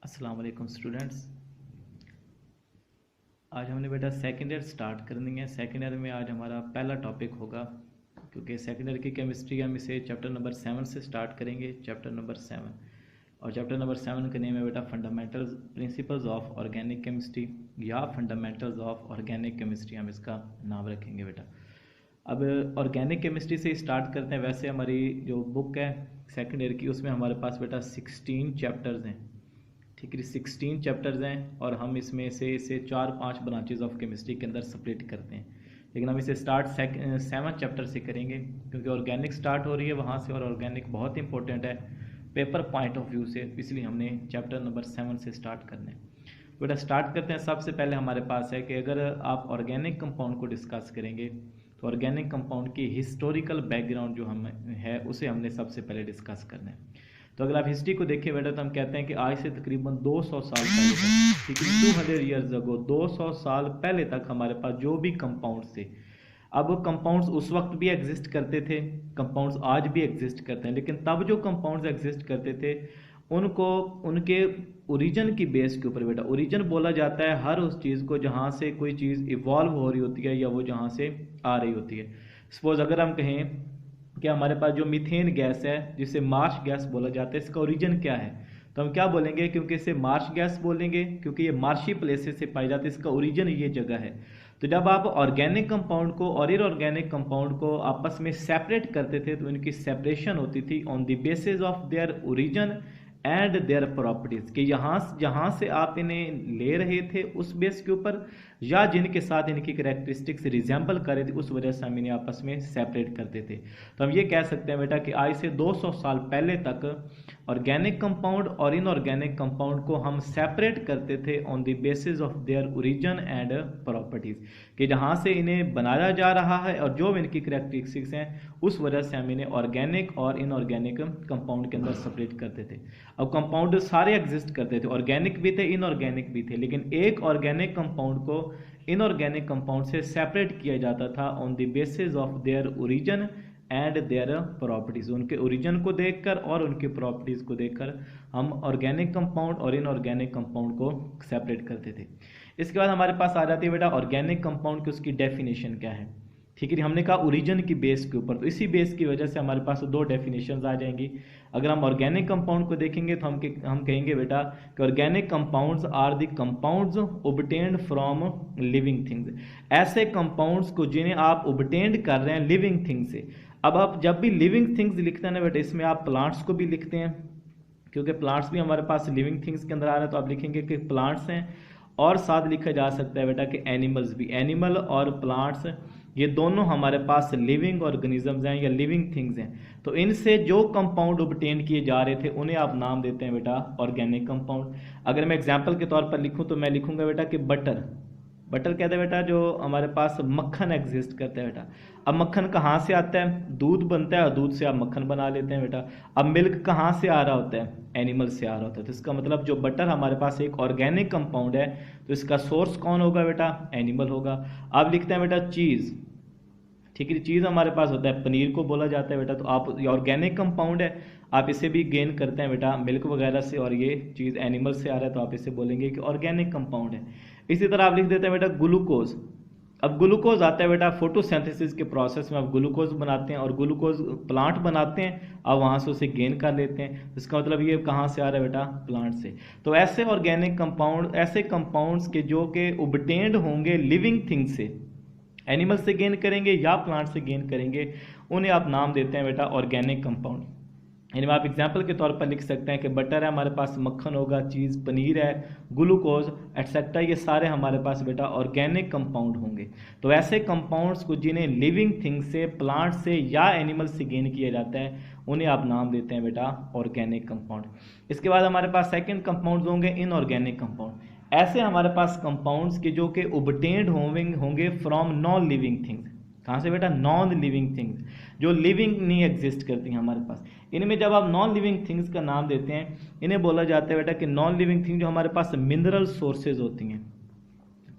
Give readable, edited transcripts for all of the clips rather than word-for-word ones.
अस्सलाम वालेकुम स्टूडेंट्स। आज हमने बेटा सेकेंड ईयर स्टार्ट कर देंगे। सेकेंड ईयर में आज हमारा पहला टॉपिक होगा, क्योंकि सेकेंड ईयर की केमिस्ट्री हम इसे चैप्टर नंबर 7 से स्टार्ट करेंगे। चैप्टर नंबर 7 और चैप्टर नंबर 7 का नेम है बेटा fundamentals principles of organic chemistry या फंडामेंटल्स ऑफ ऑर्गेनिक केमिस्ट्री, हम इसका नाम रखेंगे बेटा। अब ऑर्गेनिक केमिस्ट्री से स्टार्ट करते हैं। वैसे हमारी जो बुक है सेकेंड ईयर की, उसमें हमारे पास बेटा 16 चैप्टर्स हैं। ठीक है, 16 चैप्टर्स हैं और हम इसमें से इसे 4-5 ब्रांचेज ऑफ केमिस्ट्री के अंदर स्प्लिट करते हैं। लेकिन हम इसे स्टार्ट 7 चैप्टर से करेंगे, क्योंकि ऑर्गेनिक स्टार्ट हो रही है वहाँ से और ऑर्गेनिक बहुत इंपॉर्टेंट है पेपर पॉइंट ऑफ व्यू से, इसलिए हमने चैप्टर नंबर 7 से स्टार्ट करना है। बेटा स्टार्ट करते हैं। सबसे पहले हमारे पास है कि अगर आप ऑर्गेनिक कंपाउंड को डिस्कस करेंगे तो ऑर्गेनिक कंपाउंड की हिस्टोरिकल बैकग्राउंड जो हम है उसे हमने सबसे पहले डिस्कस करना है। तो अगर आप हिस्ट्री को देखिए बेटा तो हम कहते हैं कि आज से तकरीबन 200 साल पहले तक, ठीक है, 200 ईयर्स अगो, 200 साल पहले तक हमारे पास जो भी कंपाउंड्स थे, अब कंपाउंड्स उस वक्त भी एग्जिस्ट करते थे, कंपाउंड्स आज भी एग्जिस्ट करते हैं, लेकिन तब जो कंपाउंड्स एग्जिस्ट करते थे उनको उनके ओरिजिन की बेस के ऊपर बेटा, ओरिजिन बोला जाता है हर उस चीज़ को जहाँ से कोई चीज़ इवॉल्व हो रही होती है या वो जहाँ से आ रही होती है। सपोज अगर हम कहें कि हमारे पास जो मीथेन गैस है जिसे मार्श गैस बोला जाता है, इसका ओरिजिन क्या है, तो हम क्या बोलेंगे, क्योंकि इसे मार्श गैस बोलेंगे क्योंकि ये मार्शी प्लेसेस से पाई जाती है, इसका ओरिजिन ये जगह है। तो जब आप ऑर्गेनिक कंपाउंड को और इनऑर्गेनिक कंपाउंड को आपस में सेपरेट करते थे तो इनकी सेपरेशन होती थी on the basis of their origin and their properties, कि जहाँ से आप इन्हें ले रहे थे उस बेस के ऊपर या जिनके साथ इनकी कैरेक्टरिस्टिक्स रिजेंबल कर रही थी उस वजह से हम इन्हें आपस में सेपरेट करते थे। तो हम ये कह सकते हैं बेटा कि आज से 200 साल पहले तक ऑर्गेनिक कंपाउंड और इनऑर्गेनिक कंपाउंड को हम सेपरेट करते थे on the basis of their origin and properties, कि जहाँ से इन्हें बनाया जा रहा है और जो इनकी कैरेक्टरिस्टिक्स हैं उस वजह से हम इन्हें ऑर्गेनिक और इनऑर्गेनिक कंपाउंड के अंदर सेपरेट करते थे। अब कंपाउंड सारे एग्जिस्ट करते थे, ऑर्गेनिक भी थे इनऑर्गेनिक भी थे, लेकिन एक ऑर्गेनिक कंपाउंड को इनऑर्गेनिक कंपाउंड से सेपरेट किया जाता था on the basis of their origin and their properties, उनके ओरिजिन को देखकर और उनके प्रॉपर्टीज को देखकर हम ऑर्गेनिक कंपाउंड और इनऑर्गेनिक कंपाउंड को सेपरेट करते थे। इसके बाद हमारे पास आ जाती है बेटा ऑर्गेनिक कंपाउंड की उसकी डेफिनेशन क्या है। ठीक है, हमने कहा ओरिजिन की बेस के ऊपर, तो इसी बेस की वजह से हमारे पास दो डेफिनेशंस आ जाएंगी। अगर हम ऑर्गेनिक कंपाउंड को देखेंगे तो हम कहेंगे बेटा कि organic compounds are the compounds obtained from living things, ऐसे कंपाउंड्स को जिन्हें आप ऑब्टेन्ड कर रहे हैं लिविंग थिंग्स से। अब आप जब भी लिविंग थिंग्स लिखते हैं ना बेटा, इसमें आप प्लांट्स को भी लिखते हैं, क्योंकि प्लांट्स भी हमारे पास लिविंग थिंग्स के अंदर आ रहे हैं, तो आप लिखेंगे कि प्लांट्स हैं, और साथ लिखा जा सकता है बेटा कि एनिमल्स भी, एनिमल और प्लांट्स ये दोनों हमारे पास लिविंग ऑर्गेनिजम्स हैं या लिविंग थिंग्स हैं। तो इनसे जो कंपाउंड ऑब्टेन किए जा रहे थे उन्हें आप नाम देते हैं बेटा ऑर्गेनिक कंपाउंड। अगर मैं एग्जांपल के तौर पर लिखूं तो मैं लिखूंगा बेटा कि बटर, बटर कहते हैं बेटा जो हमारे पास मक्खन एग्जिस्ट करता है बेटा। अब मक्खन कहाँ से आता है, दूध बनता है और दूध से आप मक्खन बना लेते हैं बेटा। अब मिल्क कहाँ से आ रहा होता है, एनिमल से आ रहा होता है। तो इसका मतलब जो बटर हमारे पास एक ऑर्गेनिक कंपाउंड है तो इसका सोर्स कौन होगा बेटा, एनिमल होगा। अब लिखते हैं बेटा चीज़, ठीक है, चीज़ हमारे पास होता है, पनीर को बोला जाता है बेटा। तो आप ऑर्गेनिक कंपाउंड है, आप इसे भी गेन करते हैं बेटा मिल्क वगैरह से, और ये चीज़ एनिमल से आ रहा है तो आप इसे बोलेंगे कि ऑर्गेनिक कंपाउंड है। इसी तरह आप लिख देते हैं बेटा ग्लूकोज। अब ग्लूकोज आता है बेटा फोटोसिंथेसिस के प्रोसेस में आप ग्लूकोज बनाते हैं और ग्लूकोज प्लांट बनाते हैं, आप वहाँ से उसे गेन कर लेते हैं। इसका मतलब ये कहाँ से आ रहा है बेटा, प्लांट से। तो ऐसे ऑर्गेनिक कंपाउंड, ऐसे कंपाउंड्स के जो कि ऑब्टेन्ड होंगे लिविंग थिंग्स से, एनिमल से गेन करेंगे या प्लांट से गेन करेंगे, उन्हें आप नाम देते हैं बेटा ऑर्गेनिक कंपाउंड। यानी आप एग्जाम्पल के तौर पर लिख सकते हैं कि बटर है हमारे पास, मक्खन होगा, चीज़, पनीर है, ग्लूकोज एटसेट्रा, ये सारे हमारे पास बेटा ऑर्गेनिक कंपाउंड होंगे। तो ऐसे कंपाउंड्स को जिन्हें लिविंग थिंग से, प्लांट से या एनिमल से गेन किया जाता है उन्हें आप नाम देते हैं बेटा ऑर्गेनिक कंपाउंड। इसके बाद हमारे पास सेकेंड कंपाउंड्स होंगे इनऑर्गेनिक कंपाउंड। ऐसे हमारे पास कंपाउंड्स के जो कि ऑब्टेन्ड होंगे फ्रॉम नॉन लिविंग थिंग्स। कहाँ से बेटा, नॉन लिविंग थिंग्स, जो लिविंग नहीं एग्जिस्ट करती हैं हमारे पास। इनमें जब आप नॉन लिविंग थिंग्स का नाम देते हैं, इन्हें बोला जाता है बेटा कि नॉन लिविंग थिंग जो हमारे पास मिनरल सोर्सेज होती हैं।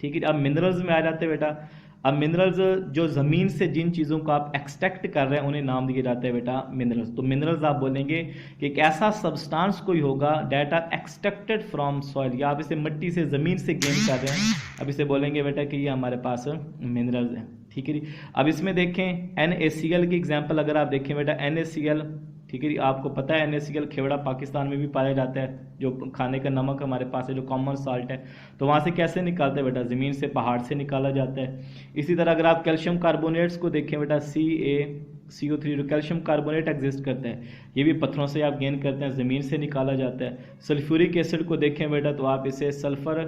ठीक है, अब मिनरल्स में आ जाते हैं बेटा अब मिनरल्स जो ज़मीन से जिन चीज़ों को आप एक्सट्रैक्ट कर रहे हैं उन्हें नाम दिए जाते हैं बेटा मिनरल्स। तो मिनरल्स आप बोलेंगे कि एक ऐसा सब्सटेंस कोई होगा that are extracted from soil, या आप इसे मिट्टी से ज़मीन से गेन कर रहे हैं, अब इसे बोलेंगे बेटा कि ये हमारे पास मिनरल्स हैं। ठीक है जी। अब इसमें देखें NaCl की एग्जांपल अगर आप देखें बेटा NaCl, ठीक है जी, आपको पता है NaCl खेवड़ा पाकिस्तान में भी पाया जाता है, जो खाने का नमक हमारे पास है, जो कॉमन साल्ट है। तो वहाँ से कैसे निकालते हैं बेटा, ज़मीन से, पहाड़ से निकाला जाता है। इसी तरह अगर आप कैल्शियम कार्बोनेट्स को देखें बेटा CaCO3, जो कैल्शियम कार्बोनेट एग्जिस्ट करता है, ये भी पत्थरों से आप गेन करते हैं, ज़मीन से निकाला जाता है। सल्फ्यूरिक एसिड को देखें बेटा तो आप इसे सल्फ़र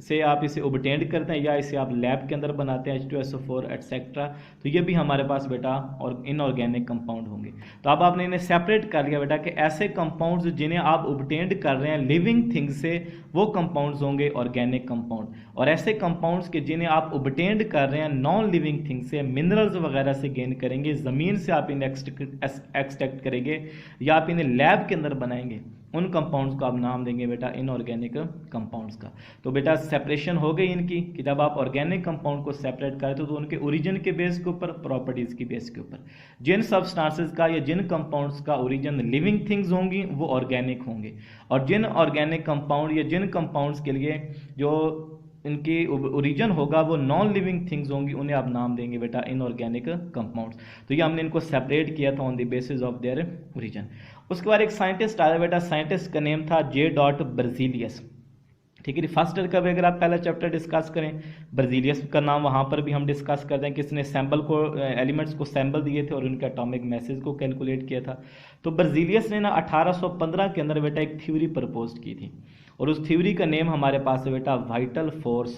से आप इसे ओबटेंड करते हैं, या इसे आप लैब के अंदर बनाते हैं H2SO4 एटसेट्रा। तो ये भी हमारे पास बेटा और इनऑर्गेनिक कंपाउंड होंगे। तो अब आपने इन्हें सेपरेट कर लिया बेटा कि ऐसे कंपाउंड्स जिन्हें आप ओबटेंड कर रहे हैं लिविंग थिंग्स से, वो कंपाउंड्स होंगे ऑर्गेनिक कंपाउंड, और ऐसे कंपाउंड्स के जिन्हें आप ओबटेंड कर रहे हैं नॉन लिविंग थिंग्स से, मिनरल्स वगैरह से गेन करेंगे, ज़मीन से आप इन्हें एक्सट्रैक्ट करेंगे या आप इन्हें लैब के अंदर बनाएंगे, उन कंपाउंड्स को आप नाम देंगे बेटा इनऑर्गेनिक कंपाउंड्स का। तो बेटा सेपरेशन हो गई इनकी कि जब आप ऑर्गेनिक कंपाउंड को सेपरेट करते हो तो उनके ओरिजिन के बेस के ऊपर, प्रॉपर्टीज की बेस के ऊपर, जिन सब्सटेंसेस का या जिन कंपाउंड्स का ओरिजिन लिविंग थिंग्स होंगी वो ऑर्गेनिक होंगे, और जिन ऑर्गेनिक कंपाउंड या जिन कंपाउंड्स के लिए जो इनकी ओरिजिन होगा वो नॉन लिविंग थिंग्स होंगी, उन्हें आप नाम देंगे बेटा इनऑर्गेनिक कंपाउंड्स। तो ये हमने इनको सेपरेट किया था on the basis of their origin. उसके बाद एक साइंटिस्ट आया बेटा, साइंटिस्ट का नेम था J. बर्जीलियस। ठीक है, फर्स्ट ईयर का भी अगर आप पहला चैप्टर डिस्कस करें, बर्जीलियस का नाम वहाँ पर भी हम डिस्कस करते हैं, किसने सैम्बल को, एलिमेंट्स को सैम्बल दिए थे और उनके एटॉमिक मैसेज को कैलकुलेट किया था। तो बर्जीलियस ने ना 1815 के अंदर बेटा एक थ्योरी प्रपोज की थी, और उस थ्योरी का नेम हमारे पास है बेटा वाइटल फोर्स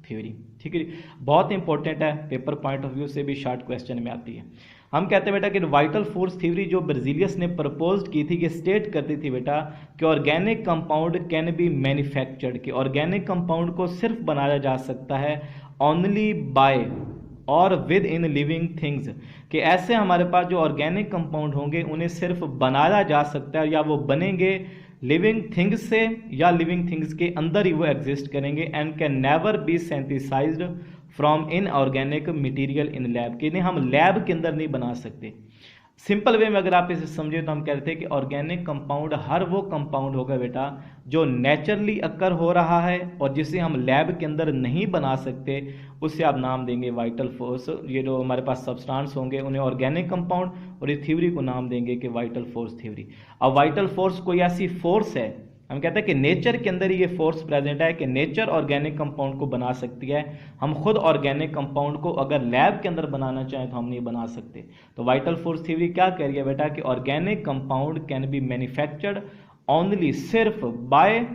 थ्योरी। ठीक है, बहुत इंपॉर्टेंट है, पेपर पॉइंट ऑफ व्यू से भी शॉर्ट क्वेश्चन में आती है। हम कहते हैं बेटा कि वाइटल फोर्स थ्योरी जो बर्जीलियस ने प्रपोज की थी, ये स्टेट करती थी बेटा कि organic compound can be manufactured, कि ऑर्गेनिक कंपाउंड को सिर्फ बनाया जा सकता है ओनली बाय और विद इन लिविंग थिंग्स, कि ऐसे हमारे पास जो ऑर्गेनिक कंपाउंड होंगे उन्हें सिर्फ बनाया जा सकता है या वो बनेंगे लिविंग थिंग्स से, या लिविंग थिंग्स के अंदर ही वो एग्जिस्ट करेंगे, and can never be synthesised from inorganic material in lab, कि इन्हें हम लैब के अंदर नहीं बना सकते। सिंपल वे में अगर आप इसे समझे तो हम कहते हैं कि ऑर्गेनिक कंपाउंड हर वो कंपाउंड होगा बेटा जो नेचुरली अकर हो रहा है और जिसे हम लैब के अंदर नहीं बना सकते, उससे आप नाम देंगे वाइटल फोर्स। ये जो हमारे पास सब्सटेंस होंगे उन्हें ऑर्गेनिक कंपाउंड, और इस थ्योरी को नाम देंगे कि वाइटल फोर्स थ्योरी। अब वाइटल फोर्स कोई ऐसी फोर्स है, हम कहते हैं कि नेचर के अंदर ये फोर्स प्रेजेंट है कि नेचर ऑर्गेनिक कंपाउंड को बना सकती है, हम खुद ऑर्गेनिक कंपाउंड को अगर लैब के अंदर बनाना चाहें तो हम नहीं बना सकते। तो वाइटल फोर्स थ्योरी क्या कह रही है बेटा कि organic compound can be manufactured only, सिर्फ बाय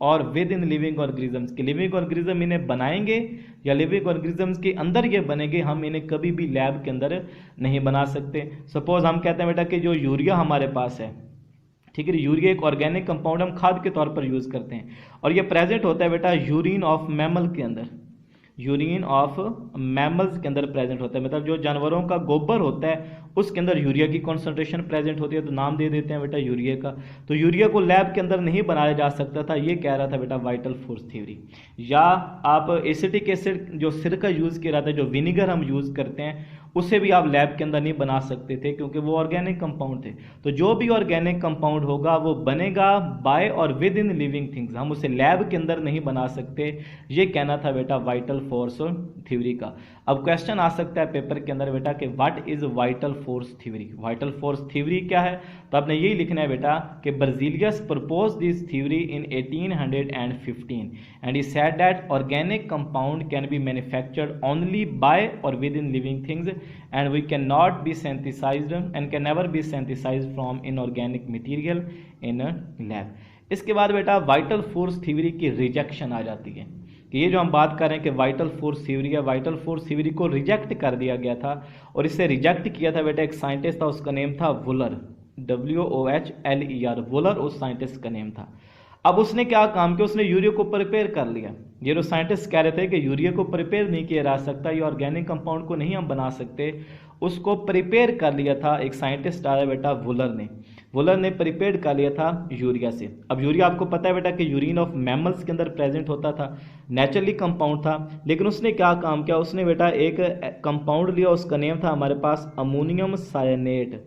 और विद इन लिविंग ऑर्गेनिजम्स, के लिविंग ऑर्गेनिज्म इन्हें बनाएंगे या लिविंग ऑर्गेनिजम्स के अंदर ये बनेंगे, हम इन्हें कभी भी लैब के अंदर नहीं बना सकते। सपोज हम कहते हैं बेटा कि जो यूरिया हमारे पास है, ठीक है, यूरिया एक ऑर्गेनिक कंपाउंड हम खाद के तौर पर यूज़ करते हैं, और ये प्रेजेंट होता है बेटा यूरिन ऑफ मैमल के अंदर, यूरिन ऑफ मैमल्स के अंदर प्रेजेंट होता है, मतलब जो जानवरों का गोबर होता है उसके अंदर यूरिया की कॉन्सेंट्रेशन प्रेजेंट होती है, तो नाम दे देते हैं बेटा यूरिया का। तो यूरिया को लैब के अंदर नहीं बनाया जा सकता था, ये कह रहा था बेटा वाइटल फोर्स थ्योरी। या आप एसिटिक एसिड जो सिरका यूज़ किया जाता है, जो विनीगर हम यूज़ करते हैं, उसे भी आप लैब के अंदर नहीं बना सकते थे क्योंकि वो ऑर्गेनिक कंपाउंड थे। तो जो भी ऑर्गेनिक कंपाउंड होगा वो बनेगा बाय और विद इन लिविंग थिंग्स, हम उसे लैब के अंदर नहीं बना सकते, ये कहना था बेटा वाइटल फोर्स थ्योरी का। अब क्वेश्चन आ सकता है पेपर के अंदर बेटा कि what is vital force theory, vital force theory क्या है, तो आपने यही लिखना है बेटा कि Berzelius propose this theory in 1815 and he said that organic compound can be manufactured only by और with in living things and we cannot be synthesized and can never be synthesized from inorganic material in a lab। इसके बाद बेटा vital force theory की rejection आ जाती है कि ये जो हम बात कर रहे हैं कि वाइटल फोर्स थ्योरी है, वाइटल फोर्स थ्योरी को रिजेक्ट कर दिया गया था, और इसे रिजेक्ट किया था बेटा एक साइंटिस्ट था, उसका नेम था वुलर, WOHLER, वुलर उस साइंटिस्ट का नेम था। अब उसने क्या काम किया, उसने यूरिया को प्रिपेयर कर लिया। ये जो साइंटिस्ट कह रहे थे कि यूरिया को प्रिपेयर नहीं किया जा सकता, ये ऑर्गेनिक कंपाउंड को नहीं हम बना सकते, उसको प्रिपेयर कर लिया था एक साइंटिस्ट आया बेटा वुलर ने। वुलर ने प्रिपेयर्ड कर लिया था यूरिया से। अब यूरिया आपको पता है बेटा कि यूरिन ऑफ मैमल्स के अंदर प्रेजेंट होता था, नेचुरली कंपाउंड था, लेकिन उसने क्या काम किया, उसने बेटा एक कंपाउंड लिया, उसका नेम था हमारे पास अमोनियम साइनेट।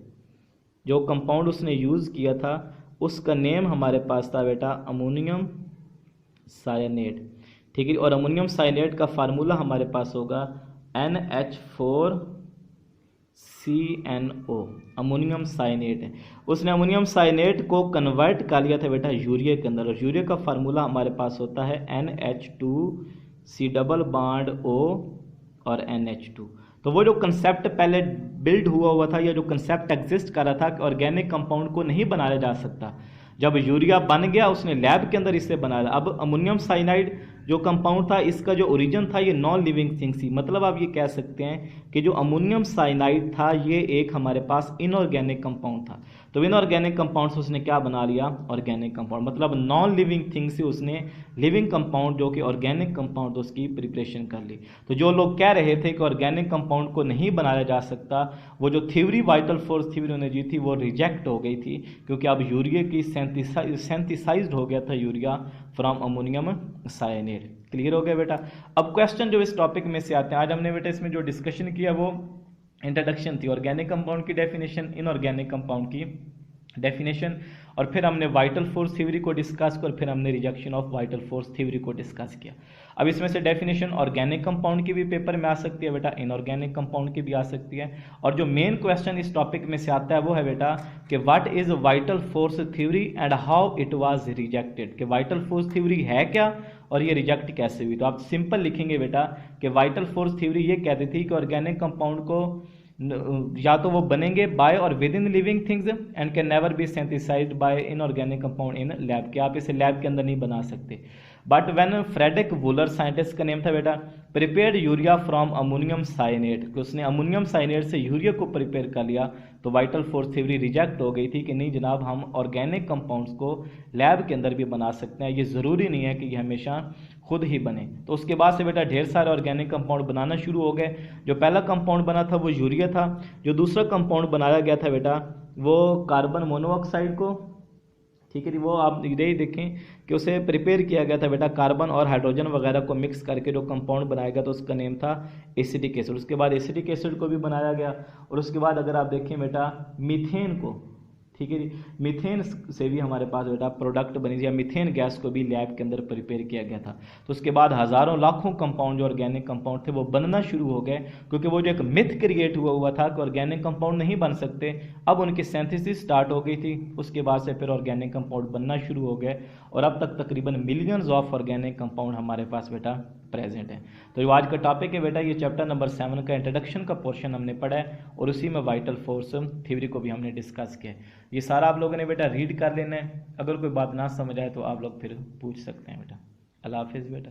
जो कंपाउंड उसने यूज़ किया था उसका नेम हमारे पास था बेटा अमोनियम साइनेट, ठीक है। और अमोनियम साइनेट का फार्मूला हमारे पास होगा NH4CNO, अमोनियम साइनेट है। उसने अमोनियम साइनेट को कन्वर्ट कर लिया था बेटा यूरिया के अंदर, और यूरिया का फार्मूला हमारे पास होता है NH2C+O और NH2। तो वो जो कंसेप्ट पहले बिल्ड हुआ था, या जो कंसेप्ट एग्जिस्ट कर रहा था कि ऑर्गेनिक कंपाउंड को नहीं बनाया जा सकता, जब यूरिया बन गया उसने लैब के अंदर इसे बनाया। अब अमोनियम साइनाइड जो कंपाउंड था इसका जो ओरिजिन था ये नॉन लिविंग थिंग थी, मतलब आप ये कह सकते हैं कि जो अमोनियम साइनाइड था ये एक हमारे पास इनऑर्गेनिक कंपाउंड था। तो इनऑर्गेनिक कंपाउंड से उसने क्या बना लिया, ऑर्गेनिक कंपाउंड, मतलब नॉन लिविंग थिंग से उसने लिविंग कंपाउंड जो कि ऑर्गेनिक कंपाउंड उसकी प्रिपरेशन कर ली। तो जो लोग कह रहे थे कि ऑर्गेनिक कंपाउंड को नहीं बनाया जा सकता, वो जो थ्योरी वाइटल फोर्स थ्योरी उन्होंने जी थी वो रिजेक्ट हो गई थी, क्योंकि अब यूरिया की सेंथिसाइज्ड हो गया था urea from ammonium cyanate. Clear हो गया बेटा। अब क्वेश्चन जो इस टॉपिक में से आते हैं, आज हमने बेटा इसमें जो डिस्कशन किया वो इंट्रोडक्शन थी, ऑर्गेनिक कंपाउंड की डेफिनेशन, इनऑर्गेनिक कंपाउंड की डेफिनेशन, और फिर हमने वाइटल फोर्स थ्योरी को डिस्कस किया, और फिर हमने rejection of vital force theory को डिस्कस किया। अब इसमें से डेफिनेशन ऑर्गेनिक कंपाउंड की भी पेपर में आ सकती है बेटा, इनऑर्गेनिक कंपाउंड की भी आ सकती है। और जो मेन क्वेश्चन इस टॉपिक में से आता है वो है बेटा कि what is vital force theory and how it was rejected, कि वाइटल फोर्स थ्योरी है क्या और ये रिजेक्ट कैसे हुई। तो आप सिंपल लिखेंगे बेटा कि वाइटल फोर्स थ्योरी ये कहती थी कि ऑर्गेनिक कंपाउंड को या तो वो बनेंगे बाय और with in living things and can never be synthesised by inorganic compound in lab, कि आप इसे लैब के अंदर नहीं बना सकते। But when Friedrich Wohler, scientist का नेम था बेटा, prepared urea from ammonium cyanate, कि उसने अमोनियम साइनेट से यूरिया को प्रिपेयर कर लिया, तो वाइटल फोर्स थ्योरी रिजेक्ट हो गई थी कि नहीं जनाब हम ऑर्गेनिक कंपाउंड्स को लैब के अंदर भी बना सकते हैं, ये ज़रूरी नहीं है कि ये हमेशा खुद ही बने। तो उसके बाद से बेटा ढेर सारे ऑर्गेनिक कंपाउंड बनाना शुरू हो गए। जो पहला कंपाउंड बना था वो यूरिया था। जो दूसरा कंपाउंड बनाया गया था बेटा वो कार्बन मोनोऑक्साइड को, ठीक है जी, वो आप यही देखें कि उसे प्रिपेयर किया गया था बेटा, कार्बन और हाइड्रोजन वगैरह को मिक्स करके जो कंपाउंड बनाया गया तो उसका नेम था एसिटिक एसिड। उसके बाद एसिटिक एसिड को भी बनाया गया, और उसके बाद अगर आप देखें बेटा मीथेन को, ठीक है जी, मीथेन से भी हमारे पास बेटा प्रोडक्ट बनी थी, या मीथेन गैस को भी लैब के अंदर प्रिपेयर किया गया था। तो उसके बाद हज़ारों लाखों कंपाउंड जो ऑर्गेनिक कंपाउंड थे वो बनना शुरू हो गए, क्योंकि वो जो एक मिथ क्रिएट हुआ था कि ऑर्गेनिक कंपाउंड नहीं बन सकते, अब उनकी सिंथेसिस स्टार्ट हो गई थी। उसके बाद से फिर ऑर्गेनिक कंपाउंड बनना शुरू हो गए, और अब तक तकरीबन मिलियंस ऑफ ऑर्गेनिक कंपाउंड हमारे पास बेटा प्रेजेंट है। तो जो आज का टॉपिक है बेटा ये चैप्टर नंबर 7 का इंट्रोडक्शन का पोर्शन हमने पढ़ा है, और उसी में वाइटल फोर्स थ्योरी को भी हमने डिस्कस किया है। ये सारा आप लोगों ने बेटा रीड कर लेना है, अगर कोई बात ना समझ आए तो आप लोग फिर पूछ सकते हैं बेटा। अल्लाह हाफिज़ बेटा।